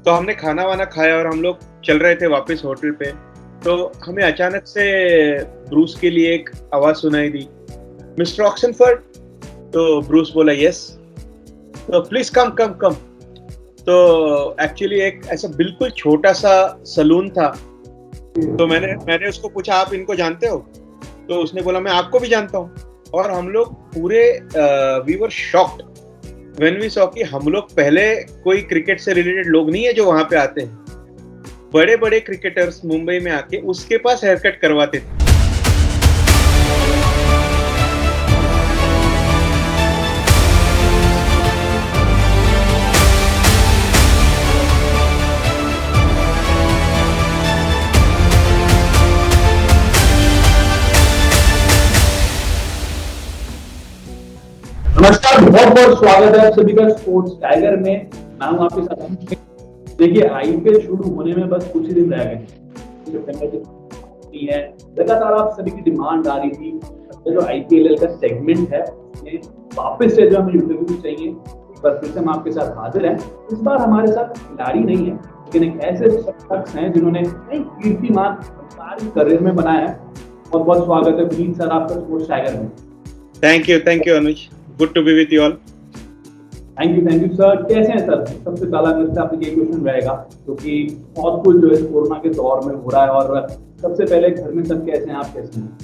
तो हमने खाना वाना खाया और हम लोग चल रहे थे वापस होटल पे। तो हमें अचानक से ब्रूस के लिए एक आवाज सुनाई दी, मिस्टर ऑक्सनफर्ड। तो ब्रूस बोला यस, तो प्लीज कम कम कम। तो एक्चुअली एक ऐसा बिल्कुल छोटा सा सलून था। तो मैंने उसको पूछा, आप इनको जानते हो? तो उसने बोला मैं आपको भी जानता हूँ। और हम लोग पूरे we were shocked when we saw कि हम लोग पहले कोई क्रिकेट से रिलेटेड लोग नहीं है जो वहां पे आते हैं। बड़े बड़े क्रिकेटर्स मुंबई में आके उसके पास हेयर कट करवाते थे। नमस्कार, बहुत बहुत स्वागत है आप सभी का स्पोर्ट्स टाइगर में। मैं हूं आपके साथ। देखिए, आईपीएल शुरू होने में बस कुछ ही दिन रह गए हैं। लगातार आप सभी की डिमांड आ रही थी जो आईपीएल का सेगमेंट है उसमें वापस से जो हमें इंटरव्यू चाहिए। एक बार फिर से हम आपके साथ हाजिर हैं। इस बार हमारे साथ खिलाड़ी नहीं है, लेकिन एक ऐसे शख्स हैं जिन्होंने कई कीर्तिमान अपने करियर में बनाया है। बहुत बहुत स्वागत है विनीत सर आपका स्पोर्ट्स टाइगर में। Thank you Anuj, good to be with you all. Thank you sir. कैसे हैं सर? सबसे पहला मेरे से आपसे ये क्वेश्चन रहेगा, क्योंकि बहुत कुछ जो है कोरोना के दौर में हो रहा है, और सबसे पहले घर में सब कैसे हैं, आप कैसे हैं?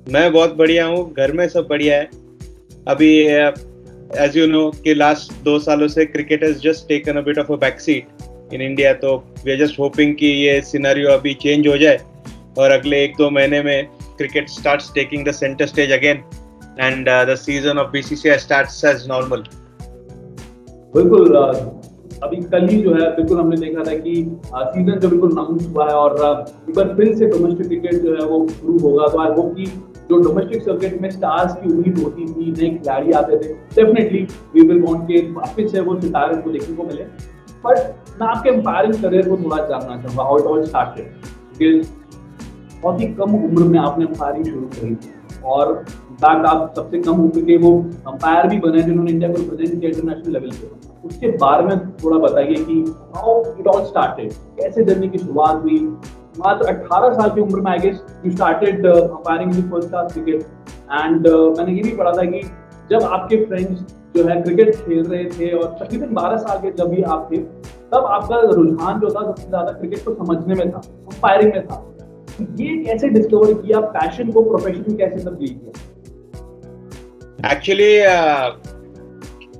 मैं बहुत बढ़िया हूँ, घर में सब बढ़िया है। अभी एज यू नो कि लास्ट 2 सालों से cricket has just taken a bit of a back seat in India. तो वी आर जस्ट होपिंग कि ये सिनेरियो अभी चेंज हो जाए और अगले 1-2 महीने में cricket starts taking the centre stage again and the season of BCCI starts as normal. बिल्कुल, अभी कल ही जो है बिल्कुल हमने देखा था कि सीजन जो बिल्कुल अनाउंस हुआ है, और एक बार फिर से डोमेस्टिक क्रिकेट जो है वो शुरू होगा। तो आई होप कि जो डोमेस्टिक सर्किट में स्टार्स की उम्मीद होती थी, नए खिलाड़ी आते थे, डेफिनेटली वी विल वांट के वापस से वो सितारे को देखने को मिले। बट मैं आपके एम्पायरिंग करियर को थोड़ा जानना चाहूँगा, how it all started, because बहुत ही कम उम्र में आपने एम्पायरिंग शुरू करी थी, और इनफैक्ट आप सबसे कम उम्र के वो अंपायर भी बने जिन्होंने इंडिया को रिप्रेजेंट किया इंटरनेशनल लेवल पे। उसके बारे में थोड़ा बताइए कि हाउ इट ऑल स्टार्टेड, कैसे जर्नी की शुरुआत हुई। मात्र 18 साल की उम्र में I guess you started umpiring in first class cricket. And मैंने ये भी पढ़ा था कि जब आपके फ्रेंड्स जो है क्रिकेट खेल रहे थे और तकरीबन 12 साल के जब भी आप थे, तब आपका रुझान जो था सबसे ज्यादा क्रिकेट को समझने में था, अंपायरिंग में था। ये कैसे डिस्कवर किया, पैशन को प्रोफेशन में कैसे तब्दील किया? एक्चुअली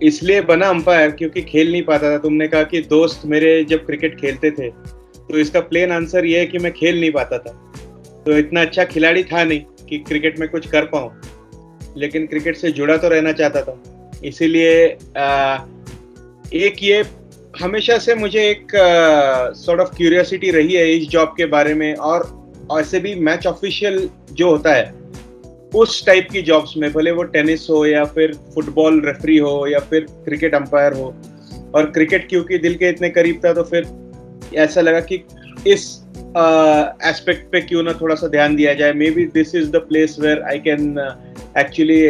इसलिए बना अंपायर क्योंकि खेल नहीं पाता था। तुमने कहा कि दोस्त मेरे जब क्रिकेट खेलते थे, तो इसका प्लेन आंसर ये है कि मैं खेल नहीं पाता था। तो इतना अच्छा खिलाड़ी था नहीं कि क्रिकेट में कुछ कर पाऊँ, लेकिन क्रिकेट से जुड़ा तो रहना चाहता था। इसीलिए एक ये हमेशा से मुझे एक सॉर्ट ऑफ क्यूरियोसिटी रही है इस जॉब के बारे में। और ऐसे भी मैच ऑफिशियल जो होता है उस टाइप की जॉब्स में, भले वो टेनिस हो या फिर फुटबॉल रेफरी हो या फिर क्रिकेट अंपायर हो, और क्रिकेट क्योंकि दिल के इतने करीब था तो फिर ऐसा लगा कि इस एस्पेक्ट पे क्यों ना थोड़ा सा ध्यान दिया जाए। Maybe this is the place where I can actually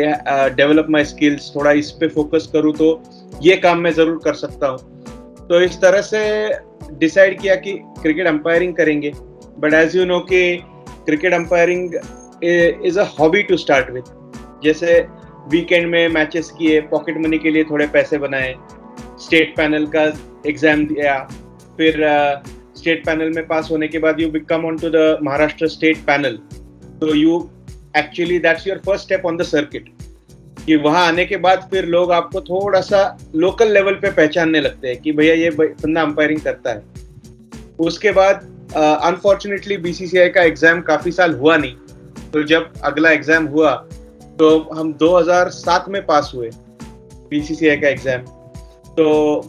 develop my skills. थोड़ा इस पे फोकस करूँ तो ये काम मैं ज़रूर कर सकता हूँ। तो इस तरह से डिसाइड किया कि क्रिकेट अंपायरिंग करेंगे। बट एज यू नो कि cricket umpiring is a hobby to start with. जैसे वीकेंड में मैचेस किए, पॉकेट मनी के लिए थोड़े पैसे बनाए, स्टेट पैनल का एग्जाम दिया, फिर स्टेट पैनल में पास होने के बाद you become on to the Maharashtra state panel. तो you actually that's your first step on the circuit, कि वहां आने के बाद फिर लोग आपको थोड़ा सा लोकल लेवल पे पहचानने लगते हैं कि भैया ये बंदा अंपायरिंग करता है। उसके बाद अनफॉर्चुनेटली बीसीसीआई का एग्जाम काफी साल हुआ नहीं। तो जब अगला एग्जाम हुआ तो हम 2007 में पास हुए बीसीसीआई का एग्जाम। तो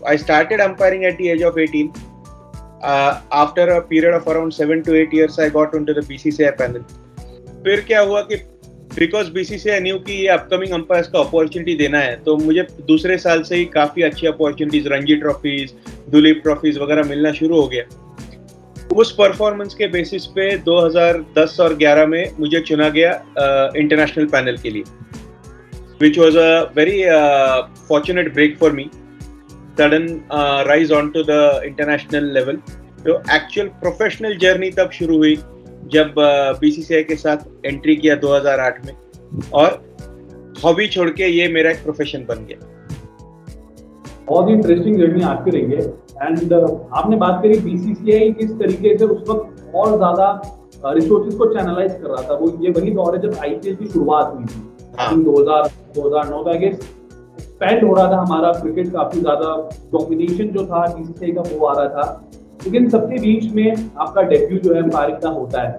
I started umpiring at the age of 18. After a period of around 7 to 8 years I got into the BCCI panel. फिर क्या हुआ कि बिकॉज बीसीसीआई न्यू कि ये अपकमिंग अंपायर्स का अपॉर्चुनिटी देना है, तो मुझे दूसरे साल से ही काफी अच्छी opportunities, Ranji trophies, Duleep trophies वगैरह मिलना शुरू हो गया। उस परफॉर्मेंस के बेसिस पे 2010 और 11 में मुझे चुना गया इंटरनेशनल पैनल के लिए, which was a very fortunate break for me. Sudden rise on to the international level. तो एक्चुअल प्रोफेशनल जर्नी तब शुरू हुई जब बीसीसीआई के साथ एंट्री किया 2008 में, और हॉबी छोड़ के ये मेरा एक प्रोफेशन बन गया। बहुत ही इंटरेस्टिंग जर्नी आपकी रही है। एंड आपने बात करी बीसीसीआई किस तरीके से उस वक्त और ज्यादा रिसोर्सेज को चैनलाइज कर रहा था, वो ये वही दौर है जब आईपीएल की शुरुआत हुई थी। 2009 में एक्सपेंड हो रहा था हमारा क्रिकेट, काफी ज्यादा डोमिनेशन जो था बीसीसीआई का वो आ रहा था। लेकिन सबके बीच में आपका डेब्यू जो है अंपायरिंग का होता है,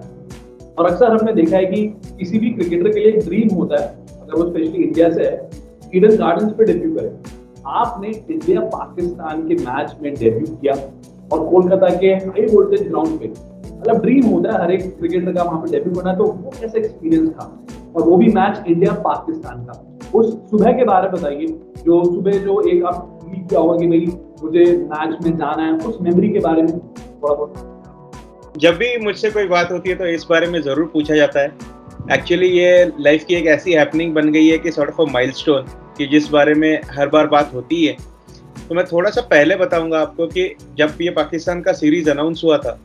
और अक्सर हमने देखा है कि किसी भी क्रिकेटर के लिए एक ड्रीम होता है, अगर वो स्पेशली इंडिया से है, ईडन गार्डन्स पे डेब्यू करे। आपने इंडिया पाकिस्तान के मैच में डेब्यू किया और कोलकाता के हाई वोल्टेज ग्राउंड पे, मतलब ड्रीम होता है हर एक क्रिकेटर का वहां पे डेब्यू करना। तो वो कैसा एक्सपीरियंस था, और वो भी मैच इंडिया पाकिस्तान का। उस सुबह के बारे में बताइए, जो सुबह जो एक आप फील किया होगा कि भाई मुझे मैच में जाना है, उस मेमोरी के बारे में थोड़ा बहुत। जब भी मुझसे कोई बात होती है तो इस बारे में जरूर पूछा जाता है। एक्चुअली ये लाइफ की एक ऐसी हैपनिंग बन गई है कि सॉर्ट ऑफ अ माइलस्टोन, कि जिस बारे में हर बार बात होती है। तो मैं थोड़ा सा पहले बताऊंगा आपको कि जब ये पाकिस्तान का सीरीज अनाउंस हुआ था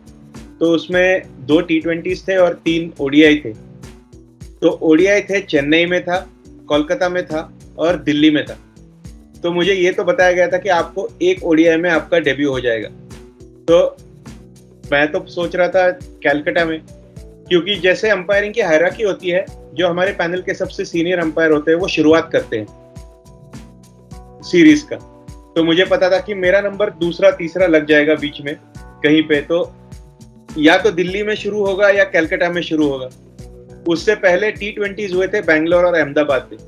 तो उसमें 2 T20s थे और 3 ODI थे। तो ODI थे चेन्नई में था, कोलकाता में था और दिल्ली में था। तो मुझे ये तो बताया गया था कि आपको एक ODI में आपका डेब्यू हो जाएगा। तो मैं तो सोच रहा था कैलकाटा में, क्योंकि जैसे अंपायरिंग की हायरार्की होती है, जो हमारे पैनल के सबसे सीनियर अंपायर होते हैं वो शुरुआत करते हैं सीरीज का। तो मुझे पता था कि मेरा नंबर दूसरा तीसरा लग जाएगा बीच में कहीं पे, तो या तो दिल्ली में शुरू होगा या कैलकाटा में शुरू होगा। उससे पहले T20s हुए थे बेंगलोर और अहमदाबाद में।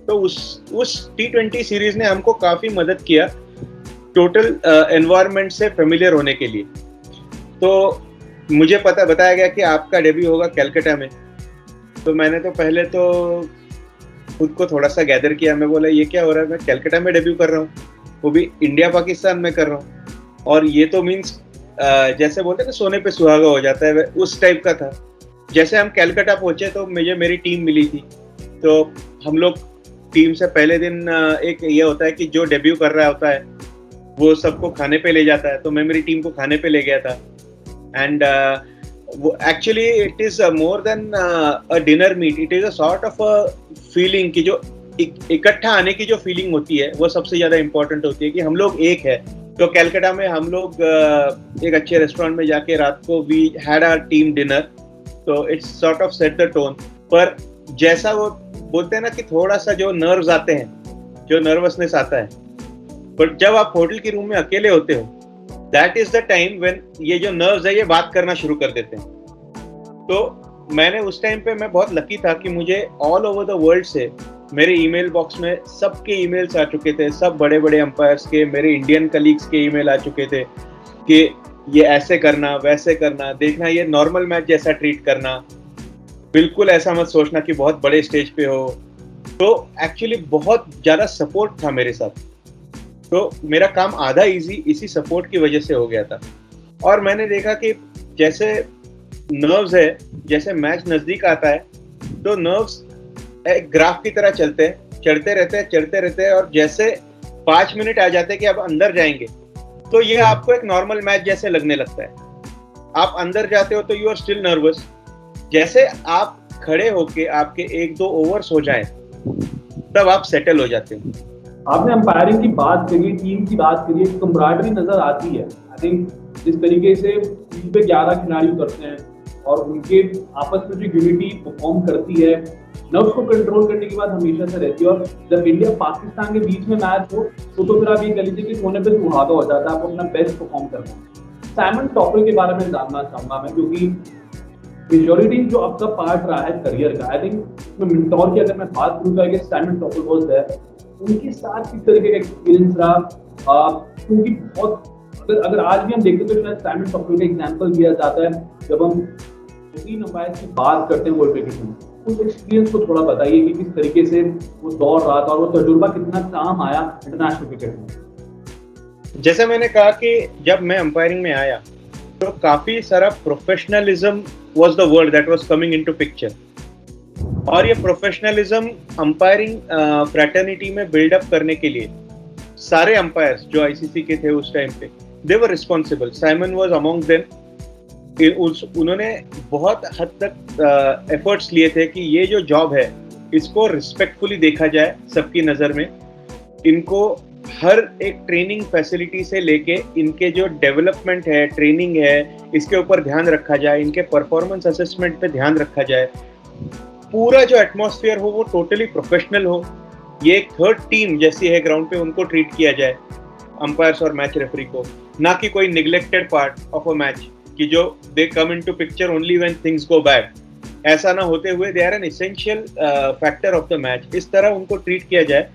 तो उस T20 सीरीज ने हमको काफी मदद किया टोटल एनवायरनमेंट से फेमिलियर होने के लिए। तो मुझे बताया गया कि आपका डेब्यू होगा कैलकाटा में। तो मैंने तो पहले तो खुद को थोड़ा सा गैदर किया। मैं बोला ये क्या हो रहा है, मैं कैलकाटा में डेब्यू कर रहा हूँ, वो भी इंडिया पाकिस्तान में कर रहा हूँ। और ये तो मीन्स जैसे बोलते हैं ना सोने पे सुहागा हो जाता है, उस टाइप का था। जैसे हम कैलकाटा पहुंचे तो मुझे मेरी टीम मिली थी। तो हम लोग टीम से पहले दिन एक ये होता है कि जो डेब्यू कर रहा होता है वो सबको खाने पे ले जाता है। तो मैं मेरी टीम को खाने पे ले गया था। And actually it is more than a dinner meet, it is a sort of a feeling कि जो इकट्ठा आने की जो फीलिंग होती है वो सबसे ज्यादा इंपॉर्टेंट होती है कि हम लोग एक है। तो कैलकाटा में हम लोग एक अच्छे रेस्टोरेंट में जाके रात को we had our team dinner. तो it's sort of set the tone. पर जैसा वो बोलते हैं ना कि थोड़ा सा जो नर्व्स आते हैं, जो नर्वसनेस आता है, पर जब आप होटल के रूम में अकेले होते हो, that is the time when ये जो नर्व्स है ये बात करना शुरू कर देते हैं। तो मैंने उस टाइम पे मैं बहुत लकी था कि मुझे ऑल ओवर द वर्ल्ड से मेरे ईमेल बॉक्स में सबके ईमेल्स आ चुके थे, सब बड़े बड़े अंपायर्स के, मेरे इंडियन कलीग्स के ईमेल आ चुके थे कि ये ऐसे करना, वैसे करना, देखना ये नॉर्मल मैच जैसा ट्रीट करना, बिल्कुल ऐसा मत सोचना कि बहुत बड़े स्टेज पे हो। तो एक्चुअली बहुत ज़्यादा सपोर्ट था मेरे साथ। तो मेरा काम आधा इजी इसी सपोर्ट की वजह से हो गया था। और मैंने देखा कि जैसे नर्व्स है, जैसे मैच नज़दीक आता है तो नर्व्स एक ग्राफ की तरह चलते हैं, चढ़ते रहते हैं और जैसे 5 मिनट आ जाते हैं कि अब अंदर जाएंगे तो ये आपको एक नॉर्मल मैच जैसे लगने लगता है। आप अंदर जाते हो तो यू आर स्टिल नर्वस। जैसे आप खड़े होके आपके 1-2 ओवर्स हो जाए तब आप सेटल हो जाते हो। आपने अंपायरिंग की बात करी, टीम की बात करी, कम्राडरी नजर आती है। आई थिंक जिस तरीके से फील्ड पे 11 खिलाड़ी उतरते हैं और उनके आपस में जो यूनिटी परफॉर्म करती है, नर्व्स को कंट्रोल करने की बात हमेशा से रहती है। और जब इंडिया पाकिस्तान के बीच में मैच हो तो फिर आप ये कह लीजिए कि सोने पे सुहागा हो जाता है, आप अपना बेस्ट परफॉर्म करते हैं। साइमन टॉपल के बारे में जानना चाहूंगा मैं, क्योंकि मेजोरिटी जो आपका पार्ट रहा है करियर का, आई थिंक मिंटोर की अगर मैं बात करूँ तो साइमन टॉपल वाज देयर, उनके साथ किस तरीके का एक्सपीरियंस रहा, क्योंकि बहुत अगर आज भी हम देखते तो शायद साइमन टॉपल का एग्जांपल दिया जाता है जब हम 3 अंपायर की बात करते हैं वर्ल्ड क्रिकेट में। उस एक्सपीरियंस को थोड़ा बताइए कि किस तरीके से वो दौर रहा था और वो तजुर्बा कितना काम आया इंटरनेशनल क्रिकेट में। जैसे मैंने कहा कि जब मैं अंपायरिंग में आया तो काफी सारा professionalism was the word that was coming into picture. और ये प्रोफेशनलिज्म अंपायरिंग फ्रैटर्निटी में बिल्डअप करने के लिए सारे अंपायर्स जो आईसीसी के थे उस टाइम पे, they were responsible, Simon was among them. उन्होंने बहुत हद तक एफर्ट्स लिए थे कि ये जो जॉब है इसको रिस्पेक्टफुली देखा जाए सबकी नज़र में, इनको हर एक ट्रेनिंग फैसिलिटी से लेके इनके जो डेवलपमेंट है, ट्रेनिंग है, इसके ऊपर ध्यान रखा जाए, इनके परफॉर्मेंस असेसमेंट पे ध्यान रखा जाए, पूरा जो एटमॉस्फेयर हो वो टोटली प्रोफेशनल हो, ये एक थर्ड टीम जैसी है ग्राउंड पे, उनको ट्रीट किया जाए अंपायर्स और मैच रेफरी को, ना कि कोई neglected part of a match कि जो they come into picture only when things go bad, ऐसा ना होते हुए they are an essential factor of the match, इस तरह उनको ट्रीट किया जाए।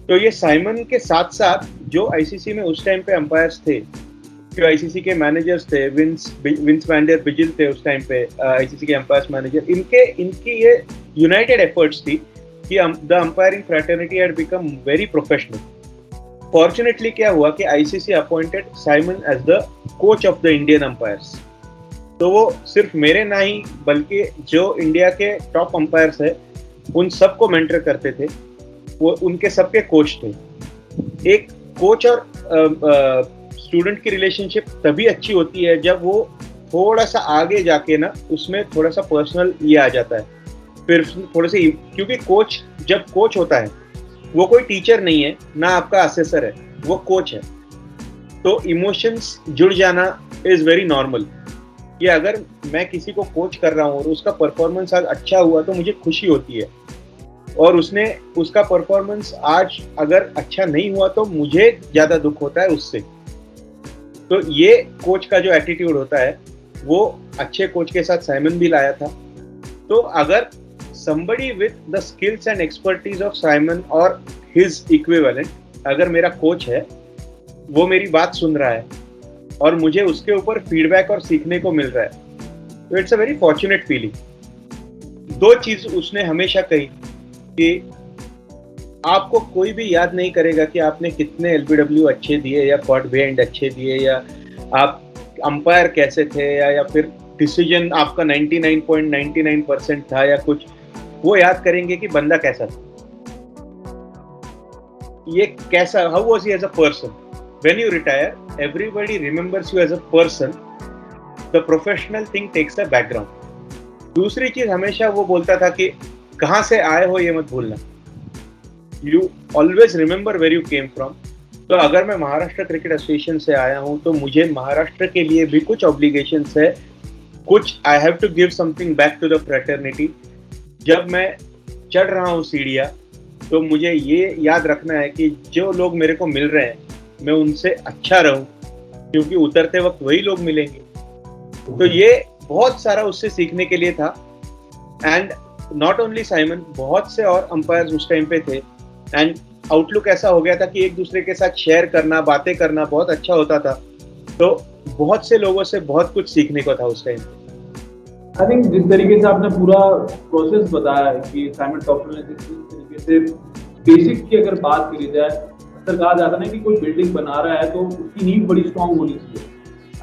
तो ये साइमन के साथ साथ जो आईसीसी में उस टाइम पे अंपायर्स थे, जो आईसीसी के मैनेजर्स थे, विंस वैन डर बिजिल थे उस टाइम पे आईसीसी के अंपायर्स मैनेजर, इनकी ये यूनाइटेड एफर्ट्स थी कि the umpiring fraternity had become very professional. Fortunately क्या हुआ कि ICC appointed Simon as the coach of the Indian umpires, तो वो सिर्फ मेरे ना ही बल्कि जो इंडिया के टॉप अंपायर्स है उन सबको मेंटर करते थे, वो उनके सबके कोच थे। एक कोच और स्टूडेंट की रिलेशनशिप तभी अच्छी होती है जब वो थोड़ा सा आगे जाके ना उसमें थोड़ा सा पर्सनल ये आ जाता है, फिर थोड़े से, क्योंकि कोच जब कोच होता है वो कोई टीचर नहीं है ना आपका असेसर है, वो कोच है, तो इमोशंस जुड़ जाना इज वेरी नॉर्मल। ये अगर मैं किसी को कोच कर रहा हूँ और उसका परफॉर्मेंस आज अच्छा हुआ तो मुझे खुशी होती है, और उसका परफॉर्मेंस आज अगर अच्छा नहीं हुआ तो मुझे ज्यादा दुख होता है उससे। तो ये कोच का जो एटीट्यूड होता है वो अच्छे कोच के साथ साइमन भी लाया था। तो अगर somebody with the skills and expertise of Simon or his equivalent, अगर मेरा कोच है, वो मेरी बात सुन रहा है और मुझे उसके ऊपर फीडबैक और सीखने को मिल रहा है, तो it's a very fortunate feeling. दो चीज उसने हमेशा कही कि आपको कोई भी याद नहीं करेगा कि आपने कितने एलबीडब्ल्यू अच्छे दिए या कॉट बिहाइंड अच्छे दिए या आप अंपायर कैसे थे या फिर डिसीजन आपका 99.99% था या कुछ, वो याद करेंगे कि बंदा कैसा था, ये कैसा, how was he as a person. When you retire everybody remembers you as a person, the professional thing takes a background. दूसरी चीज हमेशा वो बोलता था कि कहाँ से आए हो ये मत भूलना, you always remember where you came from. तो अगर मैं महाराष्ट्र क्रिकेट एसोसिएशन से आया हूँ तो मुझे महाराष्ट्र के लिए भी कुछ ऑब्लिगेशंस है, कुछ I have to give something back to the fraternity. जब मैं चढ़ रहा हूँ सीढ़ियाँ तो मुझे ये याद रखना है कि जो लोग मेरे को मिल रहे हैं मैं उनसे अच्छा रहूं, क्योंकि उतरते वक्त वही लोग मिलेंगे। तो ये बहुत सारा उससे सीखने के लिए था। एंड नॉट ओनली साइमन, बहुत से और अंपायर्स उस टाइम पे थे, एंड आउटलुक ऐसा हो गया था कि एक दूसरे के साथ शेयर करना, बातें करना बहुत अच्छा होता था। तो बहुत से लोगों से बहुत कुछ सीखने को था उस टाइम। आई थिंक जिस तरीके से आपने पूरा प्रोसेस बताया है कि साइमन टॉफल ने जिस तरीके से बेसिक की अगर बात करी जाए, अक्सर कहा जाता है ना कि कोई बिल्डिंग बना रहा है तो उसकी नींव बड़ी स्ट्रॉन्ग होनी चाहिए।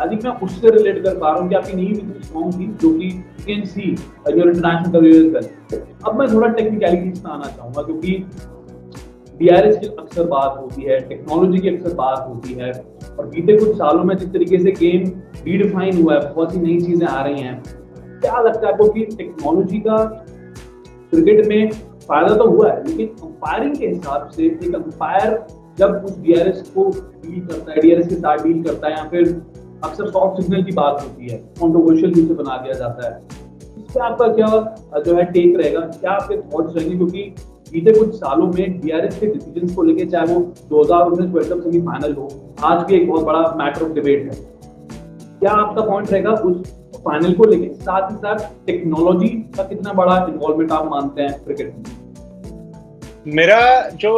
आई थिंक मैं उससे रिलेट कर पा रहा हूँ कि आपकी नींव इतनी स्ट्रॉन्ग थी जो कि can see your international career. अब मैं थोड़ा टेक्निकलिटीज में आना चाहूंगा, क्योंकि डीआरएस की अक्सर बात होती है, टेक्नोलॉजी की अक्सर बात होती है, और बीते कुछ सालों में जिस तरीके से गेम रीडिफाइन हुआ है, बहुत सी नई चीजें आ रही हैं, क्या लगता है आपको कि टेक्नोलॉजी का क्रिकेट में फायदा तो हुआ है, लेकिन अंपायरिंग के हिसाब से एक अंपायर जब उस डीआरएस को डील करता है, डीआरएस के साथ डील करता है, या फिर अक्सर सॉफ्ट सिग्नल की बात होती है, कंट्रोवर्शियल जिसे बना दिया जाता है, इस पे आपका क्या जो है टेक रहेगा, क्या आपके थॉट्स रहेंगे? क्योंकि बीते कुछ सालों में डीआरएस के डिसीजंस को लेके, चाहे वो 2019 वर्ल्ड कप सेमीफाइनल हो, आज भी एक बहुत बड़ा मैटर ऑफ डिबेट है। क्या आपका पॉइंट रहेगा उस फाइनल को लेके? साथ ही साथ टेक्नोलॉजी का कितना बड़ा इन्वॉल्वमेंट आप मानते हैं क्रिकेट में? मेरा जो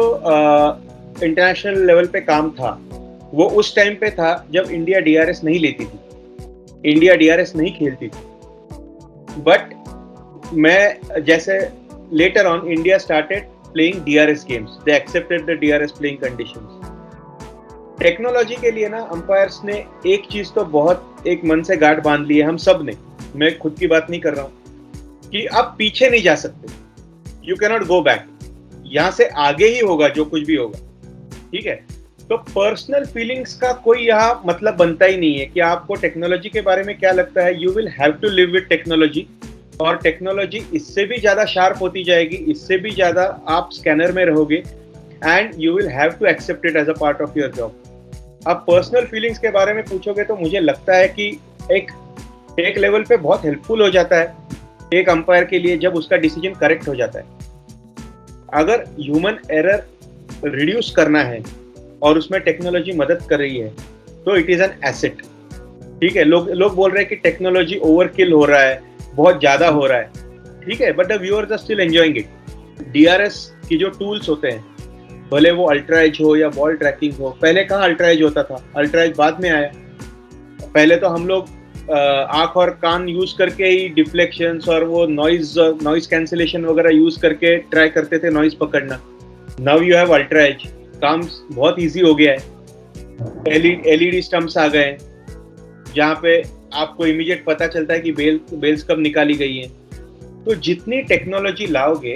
इंटरनेशनल लेवल पे काम था वो उस टाइम पे था जब इंडिया डीआरएस नहीं लेती थी, इंडिया डीआरएस नहीं खेलती थी। बट मैं जैसे later on India started playing DRS games, they accepted the DRS playing conditions. Technology के लिए ना अंपायर्स ने एक चीज तो बहुत एक मन से गांठ बांध ली है हम सब ने, मैं खुद की बात नहीं कर रहा हूं, कि अब पीछे नहीं जा सकते, you can not go back, यहां से आगे ही होगा जो कुछ भी होगा, ठीक है। तो पर्सनल फीलिंग्स का कोई यहाँ मतलब बनता ही नहीं है कि आपको टेक्नोलॉजी के बारे में क्या लगता है. You will have to live with technology, और टेक्नोलॉजी इससे भी ज्यादा शार्प होती जाएगी, इससे भी ज्यादा आप स्कैनर में रहोगे, and you will have to accept it as a part of your job. अब पर्सनल फीलिंग्स के बारे में पूछोगे तो मुझे लगता है कि एक लेवल पे बहुत हेल्पफुल हो जाता है एक अंपायर के लिए जब उसका डिसीजन करेक्ट हो जाता है. अगर ह्यूमन एरर रिड्यूस करना है और उसमें टेक्नोलॉजी मदद कर रही है तो इट इज एन एसेट. ठीक है, लोग बोल रहे हैं कि टेक्नोलॉजी ओवरकिल हो रहा है, बहुत ज्यादा हो रहा है. ठीक है, but the viewers are still enjoying it. DRS की जो टूल्स होते हैं, भले वो अल्ट्रा एज हो या बॉल ट्रैकिंग हो, पहले कहाँ अल्ट्रा एज होता था, अल्ट्रा एज बाद में आया. पहले तो हम लोग आंख और कान यूज करके ही डिफ्लेक्शंस और वो नॉइज कैंसिलेशन वगैरह यूज करके ट्राई करते थे नॉइज पकड़ना. Now you have ultra edge, काम बहुत इजी हो गया है. एलईडी स्टम्प्स आ गए हैं जहाँ पे आपको इमीडिएट पता चलता है कि बेल्स कब निकाली गई हैं. तो जितनी टेक्नोलॉजी लाओगे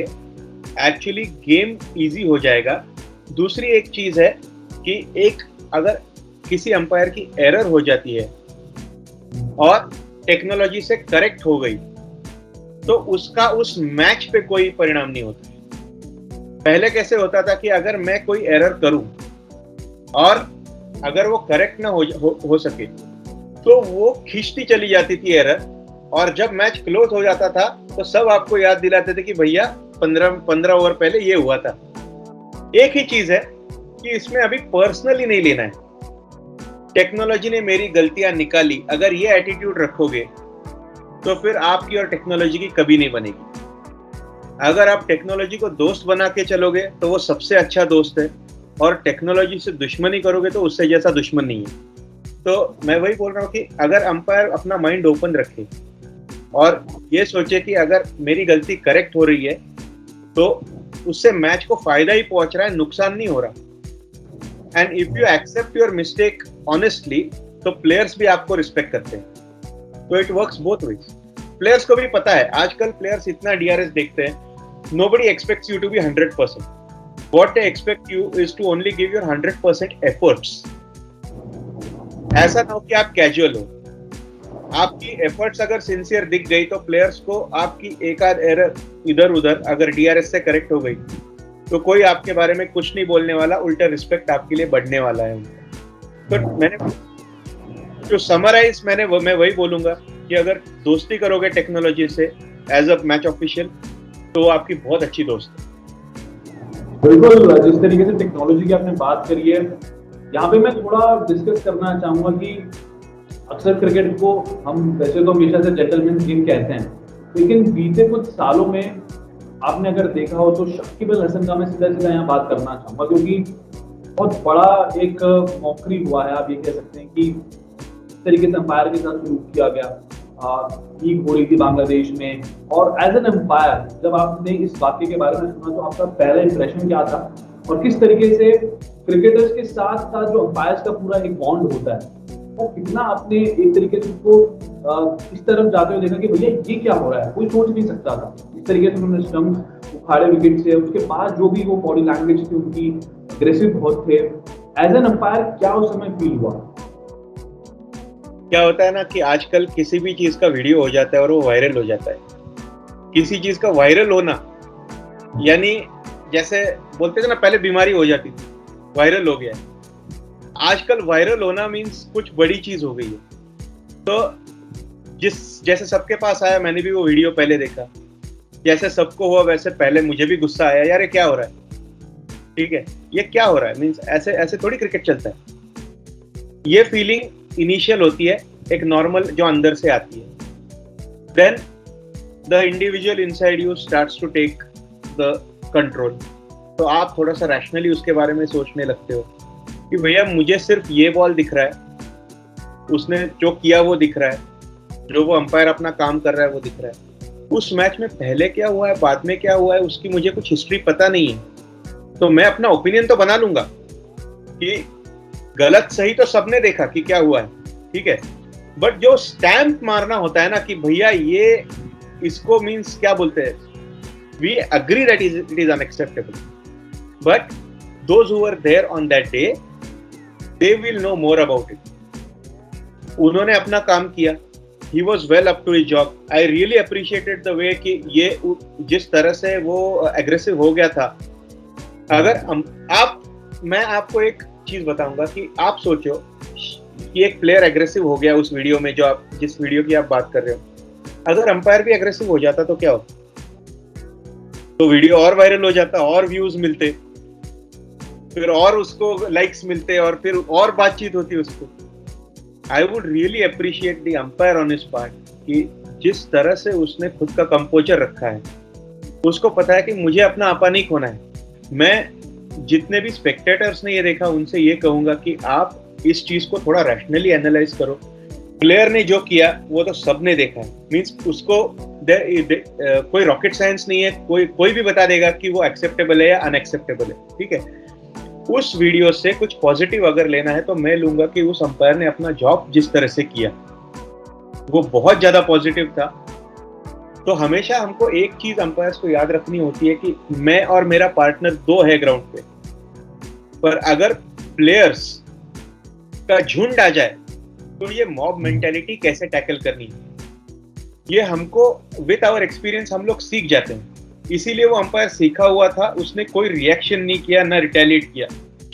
एक्चुअली गेम इजी हो जाएगा. दूसरी एक चीज है कि अगर किसी अंपायर की एरर हो जाती है और टेक्नोलॉजी से करेक्ट हो गई तो उसका उस मैच पे कोई परिणाम नहीं होता. पहले कैसे होता था कि अगर मैं कोई एरर करूं और अगर वो करेक्ट ना हो सके तो वो खींचती चली जाती थी एरर, और जब मैच क्लोज हो जाता था तो सब आपको याद दिलाते थे कि भैया 15 ओवर पहले ये हुआ था. एक ही चीज है कि इसमें अभी पर्सनली नहीं लेना है. टेक्नोलॉजी ने मेरी गलतियां निकाली, अगर ये एटीट्यूड रखोगे तो फिर आपकी और टेक्नोलॉजी की कभी नहीं बनेगी. अगर आप टेक्नोलॉजी को दोस्त बना के चलोगे तो वो सबसे अच्छा दोस्त है, और टेक्नोलॉजी से दुश्मनी करोगे तो उससे जैसा दुश्मन नहीं है. तो मैं वही बोल रहा हूँ कि अगर अंपायर अपना माइंड ओपन रखे और ये सोचे कि अगर मेरी गलती करेक्ट हो रही है तो उससे मैच को फायदा ही पहुंच रहा है, नुकसान नहीं हो रहा. And if you accept your mistake honestly तो प्लेयर्स भी आपको रिस्पेक्ट करते हैं. तो it works both ways. Players को भी पता है, आजकल प्लेयर्स इतना डीआरएस देखते हैं. Nobody expects you to be 100%. What they expect you is to only give your 100% efforts. ऐसा ना हो कि आप कैजुअल हो. आपकी एफर्ट्स अगर सिंसियर दिख गई तो प्लेयर्स को आपकी एक आध एरर इधर उधर अगर डीआरएस से करेक्ट हो गई तो कोई आपके बारे में कुछ नहीं बोलने वाला, उल्टा रिस्पेक्ट आपके लिए बढ़ने वाला है. तो मैंने जो समराइज मैं वही बोलूंगा कि अगर दोस्ती करोगे टेक्नोलॉजी से एज अ मैच ऑफिशियल तो आपकी बहुत अच्छी दोस्त है. बिल्कुल, जिस तरीके से टेक्नोलॉजी की आपने बात करी है, यहाँ पे मैं थोड़ा डिस्कस करना चाहूंगा कि अक्सर क्रिकेट को हम वैसे तो हमेशा से जेंटलमैन गेम कहते हैं, लेकिन बीते कुछ सालों में आपने अगर देखा हो तो शकीब अल हसन का मैं सीधा यहाँ बात करना चाहूंगा, क्योंकि बहुत बड़ा एक मौकरी हुआ है. आप ये कह सकते हैं कि इस तरीके से अंपायर के साथ शुरू किया गया, लीग हो रही थी बांग्लादेश में, और एज एन अंपायर जब आपने इस वाक्य के बारे में सुना तो आपका पहला इंप्रेशन क्या था, और किस तरीके से क्रिकेटर्स के साथ साथ जो अंपायर्स का पूरा एक बॉन्ड होता है वो कितना आपने एक तरीके से उसको इस तरफ जाते हुए देखा कि भैया ये क्या हो रहा है, कोई सोच नहीं सकता था. इस तरीके से उन्होंने स्टंप उखाड़े विकेट से, उसके बाद जो भी वो बॉडी लैंग्वेज थी उनकी, अग्रेसिव बहुत थे. एज एन अंपायर क्या उस समय फील हुआ? क्या होता है ना कि आजकल किसी भी चीज का वीडियो हो जाता है और वो वायरल हो जाता है. किसी चीज का वायरल होना यानी जैसे बोलते थे ना, पहले बीमारी हो जाती थी, वायरल हो गया. आजकल वायरल होना मीन्स कुछ बड़ी चीज हो गई है. तो जैसे सबके पास आया, मैंने भी वो वीडियो पहले देखा, जैसे सबको हुआ वैसे पहले मुझे भी गुस्सा आया, यार ये क्या हो रहा है. ठीक है, ये क्या हो रहा है, मीन्स ऐसे थोड़ी क्रिकेट चलता है. ये फीलिंग इनिशियल होती है, एक नॉर्मल जो अंदर से आती है. Then the individual inside you starts to take the control. तो आप थोड़ा सा रैशनली उसके बारे में सोचने लगते हो कि भैया मुझे सिर्फ ये बॉल दिख रहा है, उसने जो किया वो दिख रहा है, जो वो अंपायर अपना काम कर रहा है वो दिख रहा है. उस मैच में पहले क्या हुआ है, बाद में क्या हुआ है, उसकी मुझे कुछ हिस्ट्री पता नहीं है. तो मैं अपना ओपिनियन तो बना लूंगा कि गलत सही तो सबने देखा कि क्या हुआ है, ठीक है. बट जो स्टैंप मारना होता है ना कि भैया ये इसको मीन्स क्या बोलते हैं, we agree that it is unacceptable, but those who were there on that day they will know more about it. उन्होंने अपना काम किया, he was well up to his job. I really appreciated the way कि ये जिस तरह से वो aggressive हो गया था. अगर मैं आपको एक चीज बताऊंगा कि आप सोचो कि एक प्लेयर एग्रेसिव हो गया उस वीडियो में, जिस वीडियो की आप बात कर रहे हो, अगर अंपायर भी एग्रेसिव हो जाता तो क्या होता? तो वीडियो और वायरल हो जाता, और व्यूज मिलते, फिर और उसको लाइक्स मिलते, और फिर और बातचीत होती उसको. I would really appreciate the umpire on his part कि जिस तरह से उसने खुद का कंपोजर रखा है, उसको पता है कि मुझे अपना आपा नहीं खोना है. मैं जितने भी स्पेक्टेटर्स ने ये देखा उनसे ये कहूंगा कि आप इस चीज को थोड़ा रैशनली एनालाइज करो. प्लेयर ने जो किया वो तो सबने देखा है. मींस उसको कोई रॉकेट साइंस नहीं है, कोई भी बता देगा कि वो एक्सेप्टेबल है या अनएक्सेप्टेबल है. ठीक है, उस वीडियो से कुछ पॉजिटिव अगर लेना है तो मैं लूंगा कि उस अंपायर ने अपना जॉब जिस तरह से किया वो बहुत ज्यादा पॉजिटिव था. तो हमेशा हमको एक चीज अंपायर्स को याद रखनी होती है कि मैं और मेरा पार्टनर दो है ग्राउंड पे, पर अगर प्लेयर्स का झुंड आ जाए तो ये मॉब मेंटालिटी कैसे टैकल करनी है, ये हमको विद आवर एक्सपीरियंस हम लोग सीख जाते हैं. इसीलिए वो अंपायर सीखा हुआ था, उसने कोई रिएक्शन नहीं किया, ना रिटेलिएट किया.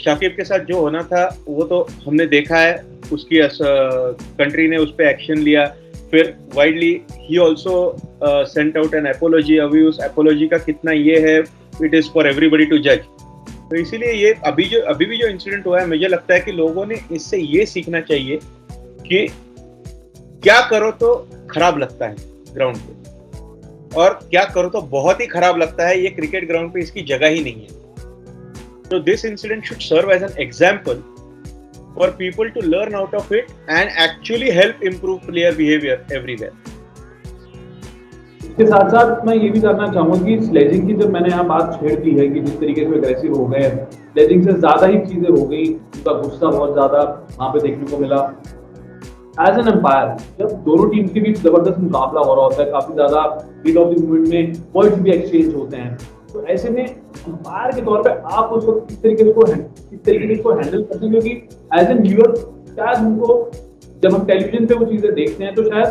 शाकिब के साथ जो होना था वो तो हमने देखा है, उसकी कंट्री ने उस पर एक्शन लिया. फिर widely he also sent out an apology. अभी उस एपोलॉजी का कितना ये है, it is for everybody to जज. तो इसीलिए ये अभी भी जो इंसिडेंट हुआ है, मुझे लगता है कि लोगों ने इससे ये सीखना चाहिए कि क्या करो तो खराब लगता है ग्राउंड पे, और क्या करो तो बहुत ही खराब लगता है, ये क्रिकेट ग्राउंड पे इसकी जगह ही नहीं है. तो this incident should serve as an example for people to learn out of it and actually help improve player behavior everywhere. इसके साथ साथ मैं ये भी जानना चाहूंगा कि स्लेजिंग की जब मैंने यहाँ बात छेड़ दी है कि जिस तरीके से अग्रेसिव हो गए, स्लेजिंग से ज्यादा ही चीजें हो गई, उनका गुस्सा बहुत ज्यादा वहां पे देखने को मिला. एज एन एम्पायर जब दोनों टीम के बीच जबरदस्त मुकाबला हो रहा होता है, काफी ज्यादा हीट ऑफ द मूवमेंट में पॉइंट्स भी एक्सचेंज होते हैं, तो ऐसे में अंपायर के तौर पे आप उसको किस तरीके से इसको हैंडल करते हैं? क्योंकि एज एन व्यूअर शायद उनको जब हम टेलीविजन पे वो चीजें देखते हैं तो शायद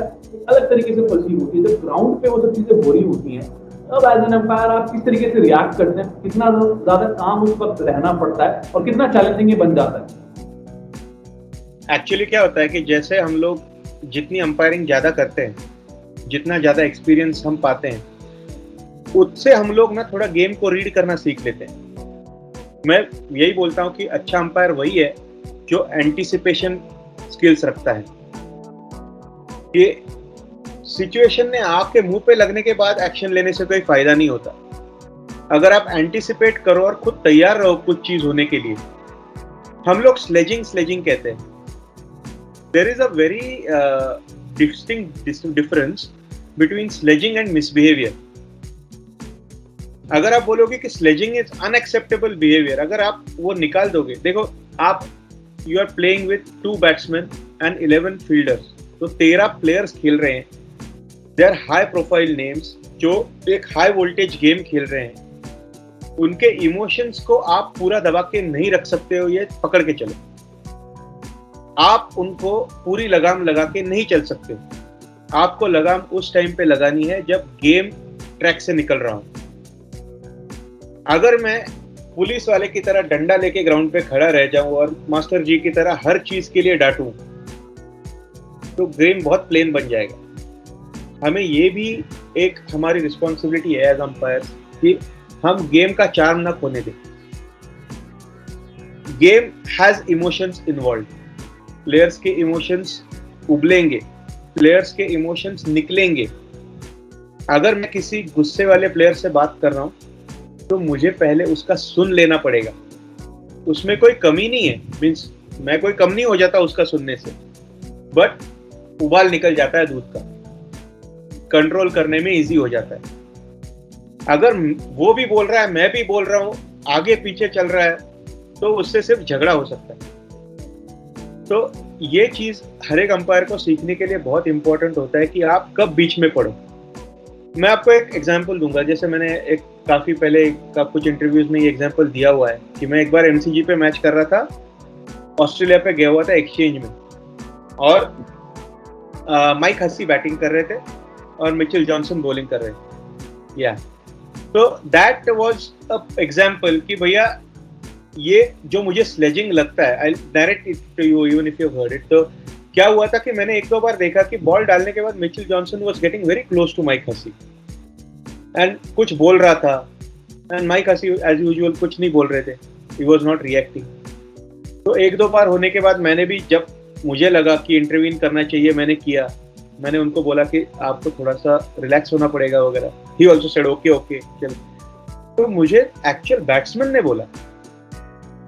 अलग तरीके से परसीव होती है, जब ग्राउंड पे वो सब चीजें हो रही होती हैं तब एज एन अंपायर आप किस तरीके से रिएक्ट करते हैं? कितना ज्यादा काम उस वक्त रहना पड़ता है और कितना चैलेंजिंग ये बन जाता है? एक्चुअली क्या होता है कि जैसे हम लोग जितनी अंपायरिंग ज्यादा करते हैं, जितना ज्यादा एक्सपीरियंस हम पाते हैं, उससे हम लोग ना थोड़ा गेम को रीड करना सीख लेते हैं. मैं यही बोलता हूँ कि अच्छा अंपायर वही है जो एंटीसिपेशन स्किल्स रखता है. कि सिचुएशन ने आपके मुंह पे लगने के बाद एक्शन लेने से कोई फायदा नहीं होता. अगर आप एंटीसिपेट करो और खुद तैयार रहो कुछ चीज होने के लिए. हम लोग स्लेजिंग कहते हैं. There is a very distinct difference between sledging and misbehaviour. अगर आप बोलोगे कि स्लेजिंग इज अनएक्सेप्टेबल बिहेवियर, अगर आप वो निकाल दोगे, देखो आप you are playing with 2 batsman and 11 fielders, तो 13 प्लेयर्स खेल रहे हैं. They are high profile names जो एक हाई वोल्टेज गेम खेल रहे हैं. उनके इमोशंस को आप पूरा दबा के नहीं रख सकते हो, ये पकड़ के चलो. आप उनको पूरी लगाम लगा के नहीं चल सकते. आपको लगाम उस टाइम पे लगानी है जब गेम ट्रैक से निकल रहा हो. अगर मैं पुलिस वाले की तरह डंडा लेके ग्राउंड पे खड़ा रह जाऊं और मास्टर जी की तरह हर चीज के लिए डांटूं, तो गेम बहुत प्लेन बन जाएगा. हमें ये भी एक हमारी रिस्पॉन्सिबिलिटी है एज अंपायर कि हम गेम का चार्म ना खोने दें. Game has emotions involve. Players के इमोशंस उबलेंगे, प्लेयर्स के इमोशंस निकलेंगे. अगर मैं किसी गुस्से वाले प्लेयर से बात कर रहा हूं तो मुझे पहले उसका सुन लेना पड़ेगा. उसमें कोई कमी नहीं है, मीन्स मैं कोई कम नहीं हो जाता उसका सुनने से, बट उबाल निकल जाता है दूध का. कंट्रोल करने में इजी हो जाता है. अगर वो भी बोल रहा है, मैं भी बोल रहा हूं, आगे पीछे चल रहा है, तो उससे सिर्फ झगड़ा हो सकता है. तो ये चीज हर एक अंपायर को सीखने के लिए बहुत इंपॉर्टेंट होता है कि आप कब बीच में पड़ो. मैं आपको एक एग्जांपल दूंगा. जैसे मैंने एक काफी पहले का कुछ इंटरव्यूज में ये एग्जांपल दिया हुआ है कि मैं एक बार एमसीजी पे मैच कर रहा था ऑस्ट्रेलिया पे गया हुआ था एक्सचेंज में, और माइक हसी बैटिंग कर रहे थे और मिचेल जॉनसन बॉलिंग कर रहे थे। या तो दैट वाज अ एग्जांपल कि भैया ये जो मुझे स्लेजिंग लगता है, I direct it to you even if you heard it. तो क्या हुआ था कि मैंने एक दो बार देखा कि बॉल डालने के बाद Mitchell Johnson was getting very close to Mike Hussey and कुछ बोल रहा था, and Mike Hussey as usual कुछ नहीं बोल रहे थे, ही वाज नॉट रिएक्टिंग। तो एक दो बार होने के बाद मैंने भी, जब मुझे लगा कि इंटरवीन करना चाहिए, मैंने किया। मैंने उनको बोला कि आपको थोड़ा सा रिलैक्स होना पड़ेगा वगैरह। He also said okay okay चल। तो मुझे एक्चुअल बैट्समैन ने बोला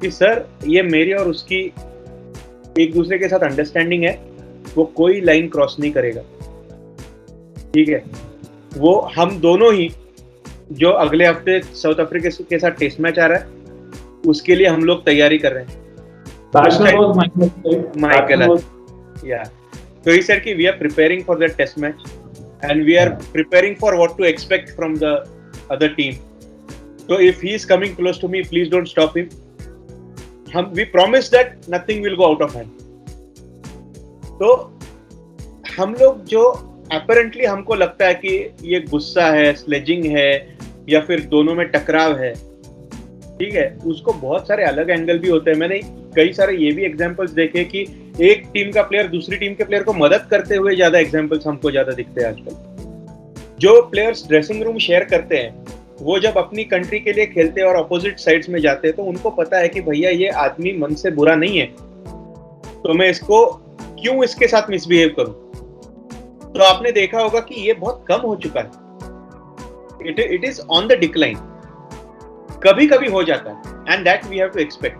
कि सर ये मेरी और उसकी एक दूसरे के साथ अंडरस्टैंडिंग है, वो कोई लाइन क्रॉस नहीं करेगा, ठीक है। वो हम दोनों ही जो अगले हफ्ते साउथ अफ्रीका के साथ टेस्ट मैच आ रहा है उसके लिए हम लोग तैयारी कर रहे हैं। So he said कि we are preparing for that test match and we are preparing for what to expect from the other team. So if he is coming close to me, please don't stop him. We promise that nothing will go out of hand. तो हम लोग जो apparently हमको लगता है कि ये गुस्सा है, स्लेजिंग है या फिर दोनों में टकराव है, ठीक है, उसको बहुत सारे अलग एंगल भी होते हैं। मैंने कई सारे ये भी एग्जांपल्स देखे कि एक टीम का प्लेयर दूसरी टीम के प्लेयर को मदद करते हुए ज्यादा एग्जांपल्स हमको ज्यादा दिखते हैं आजकल। जो प्लेयर्स ड्रेसिंग रूम शेयर करते हैं, वो जब अपनी कंट्री के लिए खेलते हैं और अपोजिट साइड्स में जाते हैं तो उनको पता है कि भैया ये आदमी मन से बुरा नहीं है, तो मैं इसको क्यों इसके साथ मिसबिहेव करूं। तो आपने देखा होगा कि ये बहुत कम हो चुका है, it is on the decline. कभी कभी हो जाता है and that we have to expect,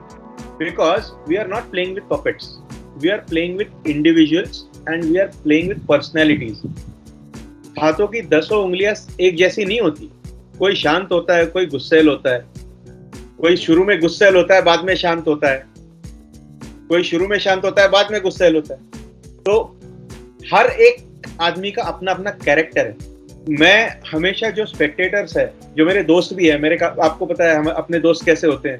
because we are not playing with puppets, we are playing with individuals and we are playing with personalities. हाथों की 10 उंगलियां एक जैसी नहीं होती, कोई शांत होता है, कोई गुस्सैल होता है, कोई शुरू में गुस्सैल होता है बाद में शांत होता है, कोई शुरू में शांत होता है बाद में गुस्सैल होता है। तो हर एक आदमी का अपना अपना कैरेक्टर है। मैं हमेशा जो स्पेक्टेटर्स है, जो मेरे दोस्त भी है, आपको पता है हम अपने दोस्त कैसे होते हैं,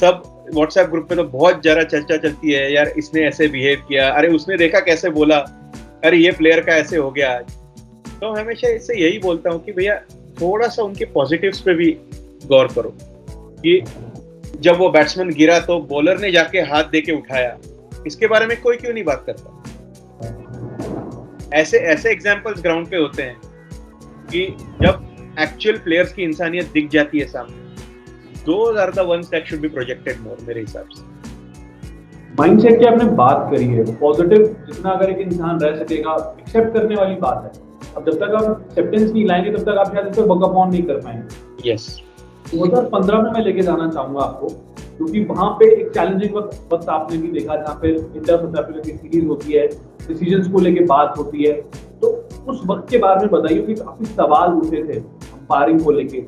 सब व्हाट्सएप ग्रुप पे तो बहुत ज्यादा चर्चा चलती है, यार इसने ऐसे बिहेव किया, अरे उसने देखा कैसे बोला, अरे ये प्लेयर का ऐसे हो गया आज। तो हमेशा इससे यही बोलता हूँ कि भैया थोड़ा सा उनके पॉजिटिव्स पे भी गौर करो कि जब वो बैट्समैन गिरा तो बॉलर ने जाके हाथ दे के उठाया, इसके बारे में कोई क्यों नहीं बात करता। ऐसे एग्जांपल्स ग्राउंड पे होते हैं कि जब एक्चुअल प्लेयर्स की इंसानियत दिख जाती है सामने, those are the ones that should be projected more मेरे हिसाब से। माइंडसेट की आपने बात करी है, पॉजिटिव जितना अगर एक इंसान रह सकेगा, एक्सेप्ट करने वाली बात है। अब जब तक आप एक्सेप्टेंस नहीं लाएंगे तब तक आप शायद इसको बकअप ऑन नहीं कर पाएंगे। यस 2015 में मैं लेके जाना चाहूंगा आपको, क्योंकि वहां पे एक चैलेंजिंग वक्त आपने भी देखा जहाँ पे इंडिया साउथ अफ्रीका की सीरीज होती है, डिसीजंस को लेके बात होती है। तो उस वक्त के बारे में बताइए कि काफी सवाल उठे थे अंपायरिंग को लेके,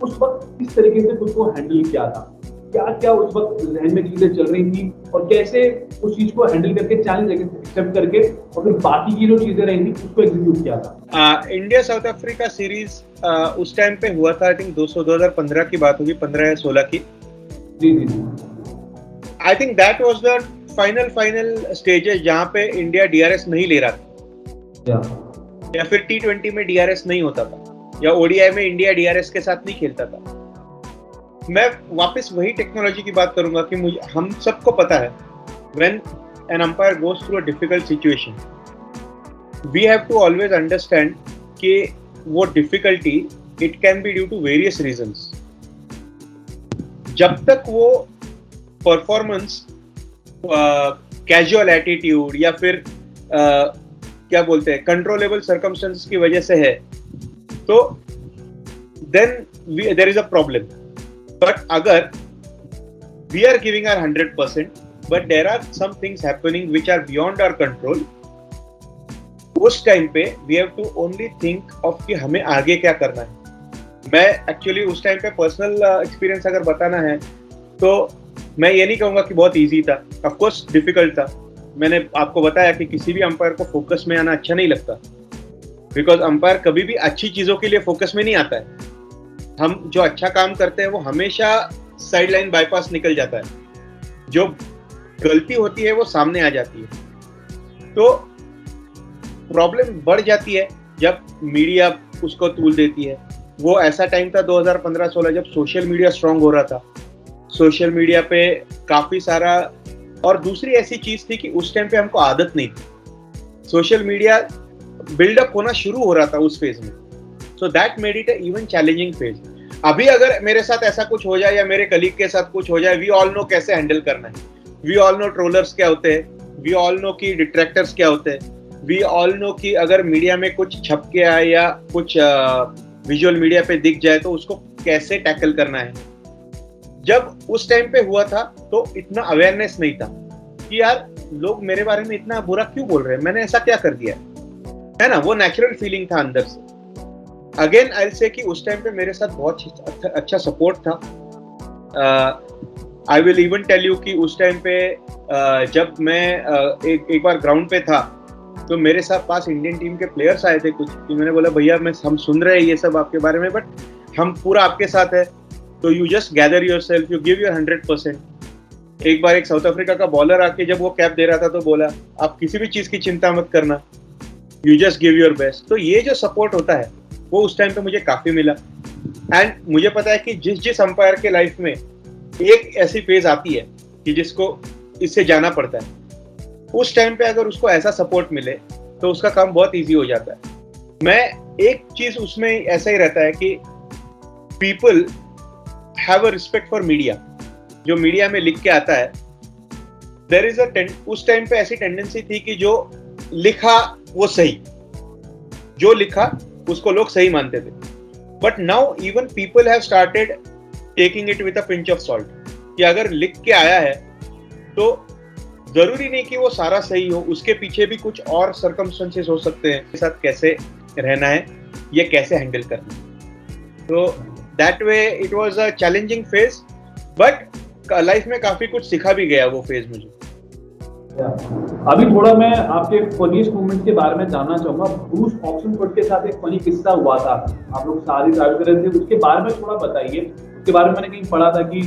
उस वक्त किस तरीके से खुद को हैंडल किया था, क्या क्या उस वक्त जहन में चीजें चल रही थी और कैसे उस चीज को हैंडल करके चैलेंज एक्सेप्ट करके और फिर बाकी की जो चीजें रही थी उसको एग्जीक्यूट किया था। इंडिया साउथ अफ्रीका सीरीज उस टाइम पे हुआ था, आई थिंक 2015 की बात होगी, 15 या 16 की। जी। I think that was the final stages जहां पे इंडिया डीआरएस नहीं ले रहा था, या फिर T20 में डीआरएस नहीं होता था, या ओडीआई में इंडिया डीआरएस के साथ नहीं खेलता था। मैं वापस वही टेक्नोलॉजी की बात करूंगा कि हम सबको पता है when an umpire goes through a difficult situation, we have to always understand कि वो difficulty it can be due to various reasons। जब तक वो performance casual attitude या फिर क्या बोलते हैं controllable circumstances की वजह से है, तो then there is a problem। But अगर we are giving our 100%, but there are some things happening which are beyond our control, उस टाइम पे we have to only think of कि हमें आगे क्या करना है। मैं एक्चुअली उस टाइम पे पर्सनल एक्सपीरियंस अगर बताना है तो मैं ये नहीं कहूँगा कि बहुत ईजी था, ऑफ कोर्स डिफिकल्ट था। मैंने आपको बताया कि किसी भी अंपायर को फोकस में आना अच्छा नहीं लगता, बिकॉज अंपायर कभी भी अच्छी चीज़ों के लिए फोकस में नहीं आता है। हम जो अच्छा काम करते हैं वो हमेशा साइड लाइन बाईपास निकल जाता है। जो गलती होती है वो सामने आ जाती है। तो प्रॉब्लम बढ़ जाती है जब मीडिया उसको तूल देती है। वो ऐसा टाइम था 2015-16 जब सोशल मीडिया स्ट्रांग हो रहा था। सोशल मीडिया पे काफी सारा, और दूसरी ऐसी चीज थी कि उस टाइम पे हमको आदत नहीं थी। सोशल मीडिया बिल्डअप होना शुरू हो रहा था उस फेज में, so that made it even challenging phase. अभी अगर मेरे साथ ऐसा कुछ हो जाए या मेरे कलीग के साथ कुछ हो जाए, वी ऑल नो कैसे हैंडल करना है। वी ऑल नो ट्रोलर्स क्या होते हैं, वी ऑल नो कि डिट्रैक्टर्स क्या होते हैं, वी ऑल नो कि अगर मीडिया में कुछ छप के आए या कुछ विजुअल मीडिया पे दिख जाए तो उसको कैसे टैकल करना है। जब उस टाइम पे हुआ था तो इतना अवेयरनेस नहीं था कि यार लोग मेरे बारे में इतना बुरा क्यों बोल रहे हैं, मैंने ऐसा क्या कर दिया है ना। वो नेचुरल फीलिंग था अंदर से। अगेन आई विल से कि उस टाइम पे मेरे साथ बहुत अच्छा सपोर्ट था। I will even tell you कि उस टाइम पे जब मैं एक बार ग्राउंड पे था तो मेरे साथ पास इंडियन टीम के प्लेयर्स आए थे कुछ, कि मैंने बोला भैया हम सुन रहे हैं ये सब आपके बारे में, बट हम पूरा आपके साथ है, तो you just gather yourself, you give your 100%। एक बार एक साउथ अफ्रीका का बॉलर आके जब वो कैप दे रहा था तो बोला आप किसी भी चीज की चिंता मत करना, you just give your best. तो ये जो सपोर्ट होता है वो उस टाइम पे मुझे काफी मिला। एंड मुझे पता है कि जिस अंपायर के लाइफ में एक ऐसी फेज आती है कि जिसको इससे जाना पड़ता है, उस टाइम पे अगर उसको ऐसा सपोर्ट मिले तो उसका काम बहुत इजी हो जाता है। मैं एक चीज उसमें ऐसा ही रहता है कि people have a respect for media. जो मीडिया में लिख के आता है, देयर इज उस टाइम पे ऐसी टेंडेंसी थी कि जो लिखा वो सही, जो लिखा उसको लोग सही मानते थे। But now even people have started taking it with a pinch of salt, कि अगर लिख के आया है तो जरूरी नहीं कि वो सारा सही हो, उसके पीछे भी कुछ और सर्कमस्टेंसेस हो सकते हैं, के साथ कैसे रहना है, ये कैसे हैंडल करना है। तो that way it was a challenging phase, but life में काफी कुछ सिखा भी गया वो फेज मुझे। अभी थोड़ा मैं आपके फनीस्ट मोमेंट के बारे में जानना चाहूंगा। ब्रूस ऑक्सनफोर्ड के साथ एक फनी किस्सा हुआ था, आप लोग सारी ट्रैवल कर रहे थे, उसके बारे में थोड़ा बताइए। उसके बारे में मैंने कहीं पढ़ा था कि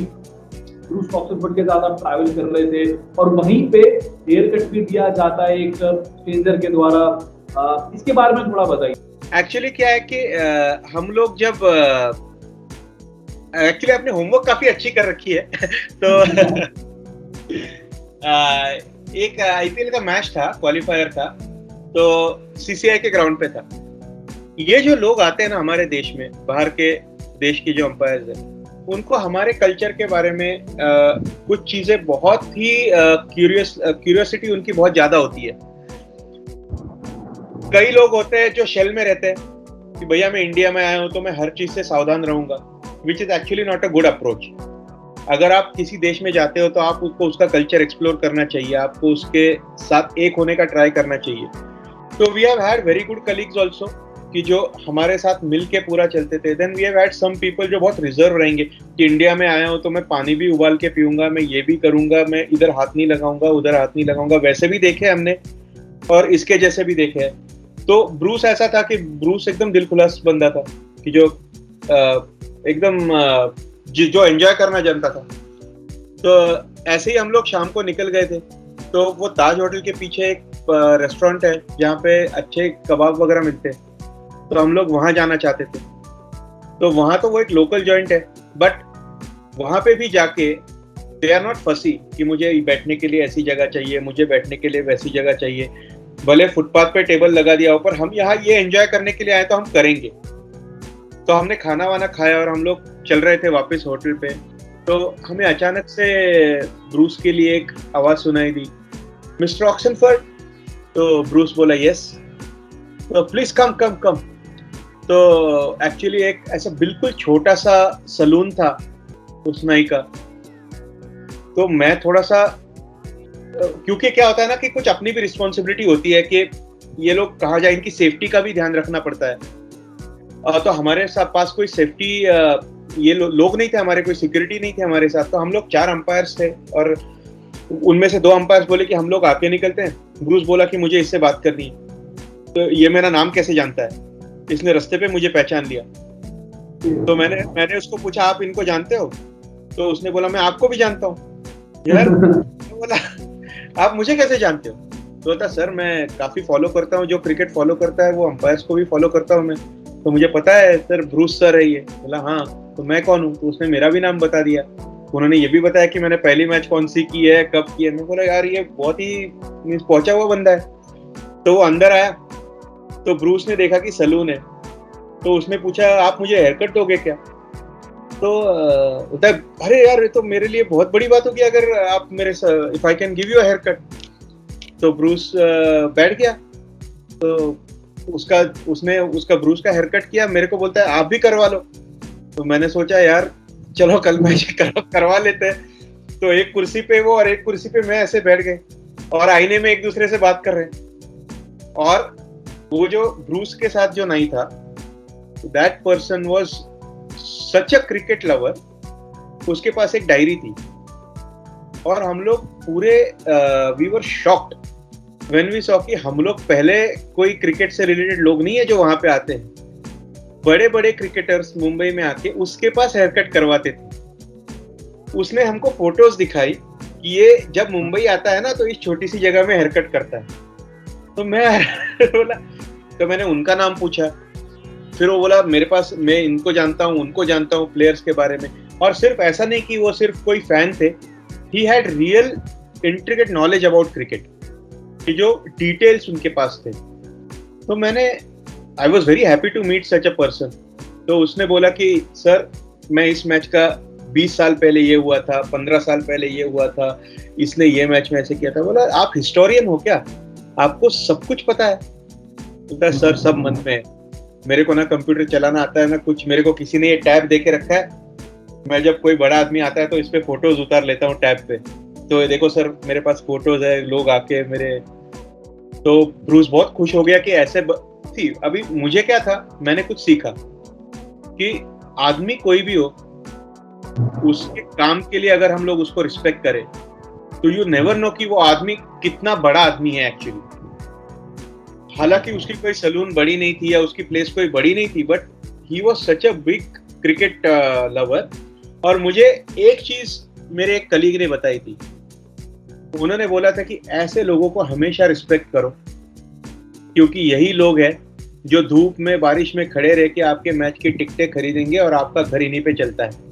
ब्रूस ऑक्सनफोर्ड के साथ आप ट्रैवल कर रहे थे और वहीं पे हेयर कट भी दिया जाता है एक स्ट्रेंजर के द्वारा। इसके बारे में थोड़ा बताइए। एक्चुअली क्या है कि हम लोग जब एक्चुअली अपने होमवर्क काफी अच्छी कर रखी है तो एक आईपीएल का मैच था, क्वालिफायर था, तो सीसीआई के ग्राउंड पे था। ये जो लोग आते हैं ना हमारे देश में, बाहर के देश के जो अंपायर्स हैं, उनको हमारे कल्चर के बारे में कुछ चीजें बहुत ही क्यूरियोसिटी उनकी बहुत ज्यादा होती है। कई लोग होते हैं जो शेल में रहते हैं कि भैया मैं इंडिया में आया हूं तो मैं हर चीज से सावधान रहूंगा, which is actually not a good approach. अगर आप किसी देश में जाते हो तो आप उसको उसका कल्चर एक्सप्लोर करना चाहिए, आपको उसके साथ एक होने का ट्राई करना चाहिए। तो we have had very good colleagues also कि जो हमारे साथ मिल के पूरा चलते थे। Then we have had some people जो बहुत रिजर्व रहेंगे कि इंडिया में आया हूं तो मैं पानी भी उबाल के पीऊंगा, मैं ये भी करूंगा, मैं इधर हाथ नहीं लगाऊंगा, उधर हाथ नहीं लगाऊंगा। वैसे भी देखे हमने और इसके जैसे भी देखे हैं। तो ब्रूस ऐसा था कि ब्रूस एकदम दिलखुलास बंदा था कि जो एकदम जो एंजॉय करना जानता था। तो ऐसे ही हम लोग शाम को निकल गए थे। तो वो ताज होटल के पीछे एक रेस्टोरेंट है जहाँ पे अच्छे कबाब वगैरह मिलते हैं, तो हम लोग वहाँ जाना चाहते थे। तो वहाँ तो वो एक लोकल जॉइंट है, बट वहाँ पे भी जाके दे आर नॉट फसी कि मुझे बैठने के लिए ऐसी जगह चाहिए, मुझे बैठने के लिए वैसी जगह चाहिए। भले फुटपाथ पे टेबल लगा दिया हो, पर हम यहाँ ये एंजॉय करने के लिए आए तो हम करेंगे। तो हमने खाना वाना खाया और हम लोग चल रहे थे वापस होटल पे, तो हमें अचानक से ब्रूस के लिए एक आवाज सुनाई दी, मिस्टर ऑक्सनफोर्ड। तो ब्रूस बोला यस, तो प्लीज कम कम कम। तो एक्चुअली एक ऐसा बिल्कुल छोटा सा सलून था उस नाई का। तो मैं थोड़ा सा, क्योंकि क्या होता है ना कि कुछ अपनी भी रिस्पॉन्सिबिलिटी होती है कि ये लोग कहाँ जाए, इनकी सेफ्टी का भी ध्यान रखना पड़ता है। तो हमारे साथ पास कोई सेफ्टी ये लोग नहीं थे, हमारे कोई सिक्योरिटी नहीं थे हमारे साथ। तो हम लोग 4 अंपायर्स थे और उनमें से 2 अंपायर्स बोले कि हम लोग आके निकलते हैं। ब्रूस बोला कि मुझे इससे बात करनी है। तो ये मेरा नाम कैसे जानता है, इसने रास्ते पे मुझे पहचान लिया। तो मैंने उसको पूछा आप इनको जानते हो? तो उसने बोला मैं आपको भी जानता हूँ। यार बोला आप मुझे कैसे जानते हो? तो बोलता सर मैं काफी फॉलो करता हूँ, जो क्रिकेट फॉलो करता है वो अंपायर्स को भी फॉलो करता हूँ मैं, तो मुझे पता है सर ब्रूस सर है ये। बोला हाँ, तो मैं कौन हूँ? तो उसने मेरा भी नाम बता दिया। उन्होंने ये भी बताया कि मैंने पहली मैच कौन सी की है, कब की है। मैं बोला यार ये बहुत ही पहुंचा हुआ बंदा है। तो वो अंदर आया तो ब्रूस ने देखा कि सलून है, तो उसने पूछा आप मुझे हेयर कट दोगे क्या? तो होता है अरे यार ये तो मेरे लिए बहुत बड़ी बात होगी अगर आप मेरे if I can give you a haircut. तो ब्रूस बैठ गया, तो उसका ब्रूस का हेयर कट किया, मेरे को बोलता है आप भी करवा लो। तो मैंने सोचा यार चलो कल मैच करवा लेते हैं। तो एक कुर्सी पे वो और एक कुर्सी पे मैं ऐसे बैठ गए और आईने में एक दूसरे से बात कर रहे हैं। और वो जो ब्रूस के साथ जो नहीं था, that person was such a cricket lover. उसके पास एक डायरी थी और हम लोग पूरे we were shocked when we saw कि हम लोग पहले कोई क्रिकेट से रिलेटेड लोग नहीं है जो वहां पे आते हैं। बड़े बड़े क्रिकेटर्स मुंबई में आके उसके पास हेयर कट करवाते थे। उसने हमको फोटोज दिखाई कि ये जब मुंबई आता है ना तो इस छोटी सी जगह में हेयर कट करता है। तो मैं बोला, तो मैंने उनका नाम पूछा, फिर वो बोला मेरे पास मैं इनको जानता हूँ उनको जानता हूँ प्लेयर्स के बारे में। और सिर्फ ऐसा नहीं कि वो सिर्फ कोई फैन थे, he had real intricate knowledge about cricket, कि जो डिटेल्स उनके पास थे। तो मैंने I was very happy to meet such a person. तो उसने बोला कि सर मैं इस मैच का 20 साल पहले ये हुआ था, 15 साल पहले ये हुआ था, इसने ये मैच में ऐसे किया था। बोला आप हिस्टोरियन हो क्या, आपको सब कुछ पता है? बोलता सर सब मन में है, मेरे को ना कंप्यूटर चलाना आता है ना कुछ, मेरे को किसी ने ये टैब दे के रखा है, मैं जब कोई बड़ा आदमी आता है तो इस पे फोटोज उतार लेता हूँ टैब पे। तो ये देखो सर मेरे पास फोटोज है, लोग आके मेरे। तो ब्रूस बहुत खुश हो गया कि ऐसे थी। अभी मुझे क्या था, मैंने कुछ सीखा कि आदमी कोई भी हो, उसके काम के लिए अगर हम लोग उसको रिस्पेक्ट करें तो यू नेवर नो कि वो आदमी कितना बड़ा आदमी है एक्चुअली। हालांकि उसकी कोई सलून बड़ी नहीं थी या उसकी प्लेस कोई बड़ी नहीं थी, but he was such a big cricket lover. और मुझे एक चीज मेरे एक कलीग ने बताई थी, उन्होंने बोला था कि ऐसे लोगों को हमेशा रिस्पेक्ट करो, क्योंकि यही लोग हैं जो धूप में बारिश में खड़े रह के आपके मैच की टिकटें खरीदेंगे और आपका घर इन्हीं पे चलता है।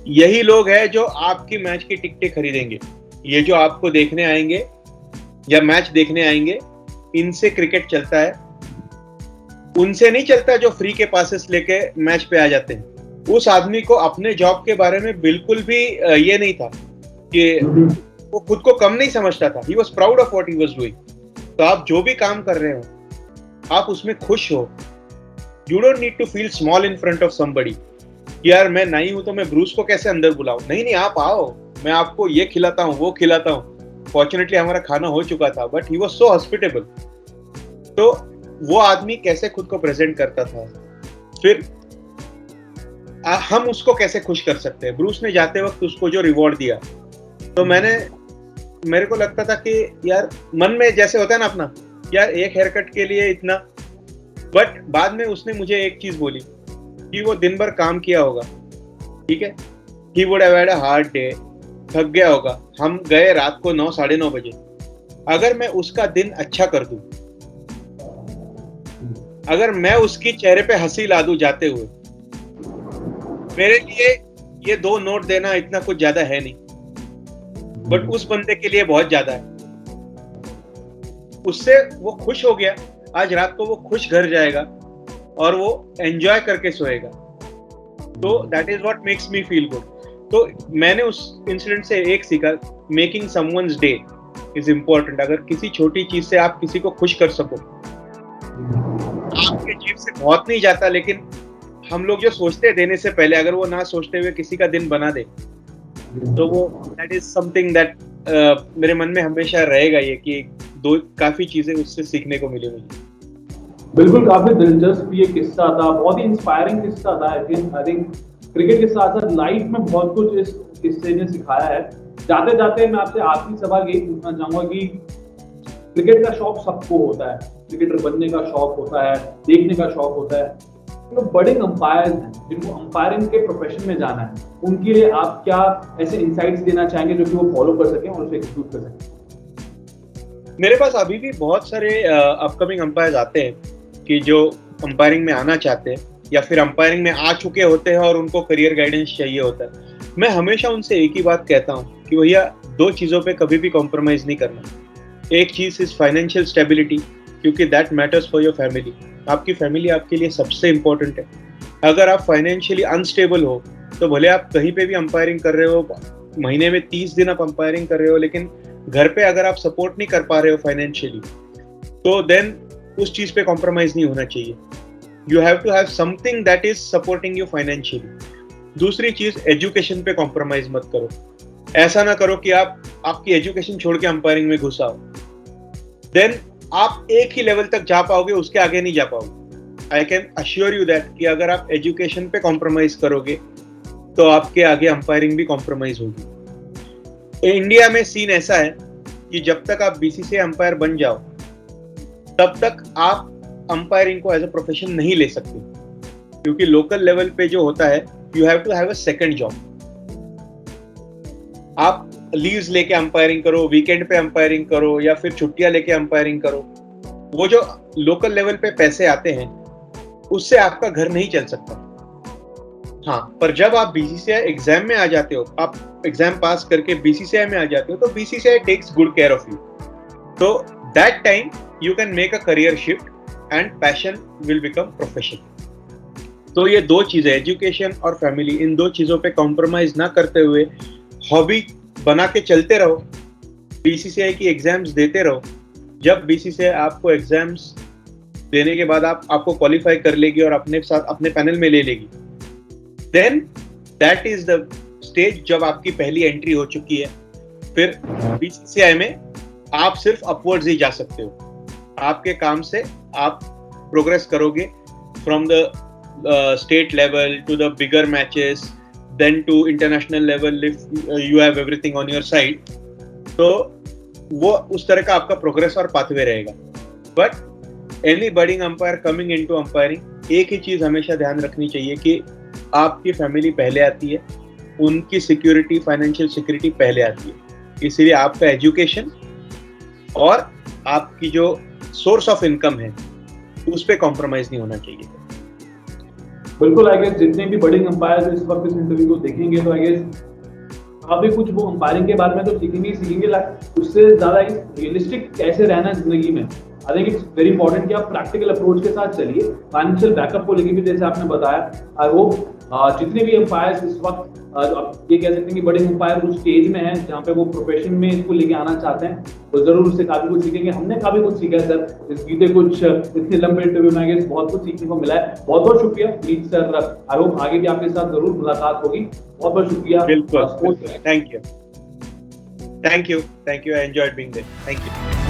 यही लोग हैं जो आपकी मैच की टिकटें खरीदेंगे। ये जो आपको देखने आएंगे या मैच देखने आएंगे, इनसे क्रिकेट चलता है, उनसे नहीं चलता जो फ्री के पासेस लेके मैच पे आ जाते हैं। उस आदमी को अपने जॉब के बारे में बिल्कुल भी ये नहीं था कि वो खुद को कम नहीं समझता था। He was proud of what he was doing. तो आप जो भी काम कर रहे हो आप उसमें खुश हो। You don't need to feel small in front of somebody, यार मैं नहीं हूं तो मैं ब्रूस को कैसे अंदर बुलाऊं। नहीं नहीं, आप आओ, मैं आपको ये खिलाता हूँ वो खिलाता हूँ। फॉर्चुनेटली हमारा खाना हो चुका था, but he was so hospitable. तो वो आदमी कैसे खुद को प्रेजेंट करता था, फिर हम उसको कैसे खुश कर सकते हैं। ब्रूस ने जाते वक्त उसको जो रिवॉर्ड दिया, तो मेरे को लगता था कि यार मन में जैसे होता है ना अपना, यार एक हेयर कट के लिए इतना। बट बाद में उसने मुझे एक चीज बोली कि वो दिन भर काम किया होगा, ठीक है, he would have had a hard day, थक गया होगा। हम गए रात को 9 साढ़े 9 बजे। अगर मैं उसका दिन अच्छा कर दूं, अगर मैं उसकी चेहरे पे हंसी ला दूं जाते हुए, मेरे लिए ये 2 नोट देना इतना कुछ ज्यादा है नहीं, बट उस बंदे के लिए बहुत ज्यादा है। उससे वो खुश हो गया, आज रात को वो खुश घर जाएगा और वो एंजॉय करके सोएगा। तो that is what makes me feel good. तो मैंने उस इंसिडेंट से एक सीखा, making someone's day is important. अगर किसी छोटी चीज से आप किसी को खुश कर सको, आपके जेब से बहुत नहीं जाता, लेकिन हम लोग जो सोचते हैं देने से पहले, अगर वो ना सोचते हुए किसी का दिन बना दे, तो वो दैट इज समथिंग दैट मेरे मन में हमेशा रहेगा, ये कि काफी चीजें उससे सीखने को मिली मुझे। बिल्कुल, काफी दिलचस्प ये किस्सा था, बहुत ही इंस्पायरिंग किस्सा था। आई थिंक क्रिकेट के साथ साथ लाइफ में बहुत कुछ इस किस्से ने सिखाया है। जाते जाते मैं आपसे आखिरी सवाल यही पूछना चाहूंगा कि क्रिकेट का शौक सबको होता है, क्रिकेटर बनने का शौक होता है, देखने का शौक होता है, जो बडिंग अंपायर्स हैं, जिनको अंपायरिंग के प्रोफेशन में जाना है, उनके लिए आप क्या ऐसे इनसाइट्स देना चाहेंगे जो कि वो फॉलो कर सकें और उसे एग्जीक्यूट कर सकें? मेरे पास अभी भी बहुत सारे अपकमिंग अंपायर्स आते हैं कि जो अंपायरिंग में आना चाहते हैं या फिर अंपायरिंग में आ चुके होते हैं और उनको करियर गाइडेंस चाहिए होता है। मैं हमेशा उनसे एक ही बात कहता हूँ कि भैया 2 चीज़ों पे कभी भी कॉम्प्रोमाइज़ नहीं करना। एक चीज़ इज़ फाइनेंशियल स्टेबिलिटी, क्योंकि that matters for your family. आपकी फैमिली आपके लिए सबसे इम्पोर्टेंट है। अगर आप फाइनेंशियली अनस्टेबल हो तो भले आप कहीं पे भी अंपायरिंग कर रहे हो, महीने में 30 दिन आप अंपायरिंग कर रहे हो, लेकिन घर पे अगर आप सपोर्ट नहीं कर पा रहे हो फाइनेंशियली, तो देन उस चीज़ पे कॉम्प्रोमाइज़ नहीं होना चाहिए। You have to have something that is supporting you financially. दूसरी चीज़, एजुकेशन पे कॉम्प्रोमाइज़ मत करो। ऐसा ना करो कि आप आपकी एजुकेशन छोड़ के अंपायरिंग में घुस आओ, देन आप एक ही लेवल तक जा पाओगे, उसके आगे नहीं जा पाओगे। I can assure you that कि अगर आप एजुकेशन पे कॉम्प्रोमाइज करोगे तो आपके आगे अंपायरिंग भी कॉम्प्रोमाइज होगी। इंडिया में सीन ऐसा है कि जब तक आप बीसीसीआई अंपायर बन जाओ तब तक आप अंपायरिंग को एज अ प्रोफेशन नहीं ले सकते, क्योंकि लोकल लेवल पे जो होता है you have to have a second job. आप लीव्स लेके अंपायरिंग करो, वीकेंड पे अंपायरिंग करो या फिर छुट्टियां लेके अंपायरिंग करो, वो जो लोकल लेवल पे पैसे आते हैं उससे आपका घर नहीं चल सकता। हाँ, पर जब आप बीसीसीआई एग्जाम में आ जाते हो, आप एग्जाम पास करके बीसीसीआई में आ जाते हो, तो BCCI takes good care of you. तो that time you can make a career shift and passion will become profession. तो ये 2 चीजें, एजुकेशन और फैमिली, इन 2 चीजों पे कॉम्प्रोमाइज ना करते हुए हॉबी बना के चलते रहो, बीसीसीआई की एग्जाम्स देते रहो। जब बीसीसीआई आपको एग्जाम्स देने के बाद आपको क्वालिफाई कर लेगी और अपने साथ अपने पैनल में ले लेगी, then that is the stage जब आपकी पहली एंट्री हो चुकी है। फिर बीसीसीआई में आप सिर्फ अपवर्ड्स ही जा सकते हो। आपके काम से आप प्रोग्रेस करोगे from the state level to the bigger matches, then to international level if you have everything on your side। तो वो उस तरह का आपका प्रोग्रेस और पाथवे रहेगा। But any budding umpire coming into umpiring, एक ही चीज़ हमेशा ध्यान रखनी चाहिए कि आपकी फैमिली पहले आती है, उनकी सिक्योरिटी, फाइनेंशियल सिक्योरिटी पहले आती है। इसीलिए आपका एजुकेशन और आपकी जो सोर्स ऑफ इनकम है उस पर कॉम्प्रोमाइज नहीं होना चाहिए। बिल्कुल, आई गेस जितने भी बडिंग अंपायर्स इस वक्त इस इंटरव्यू को देखेंगे तो आई गेस काफी कुछ वो अंपायरिंग के बारे में तो सीखेंगे उससे ज्यादा रियलिस्टिक कैसे रहना जिंदगी में। I think it's very important कि आप प्रैक्टिकल अप्रोच के साथ चलिए। फाइनेंशियल बैकअप को लेकर भी जैसे आपने बताया, आई होप जितने भी अंपायर्स इस वक्त आप ये कह सकते हैं कि बड़े अंपायर उस स्टेज में हैं जहाँ पे वो प्रोफेशन में इसको लेके आना चाहते हैं, तो जरूर उससे काफी कुछ सीखेंगे। हमने काफी कुछ सीखा है सर इस बीते कुछ इतने लंबे इंटरव्यू में, आगे बहुत कुछ सीखने को मिला है। बहुत बहुत शुक्रिया प्लीज सर, आई होप आगे भी आपके साथ जरूर मुलाकात होगी। बहुत बहुत शुक्रिया। बिल्कुल, thank you, I enjoyed being there, thank you.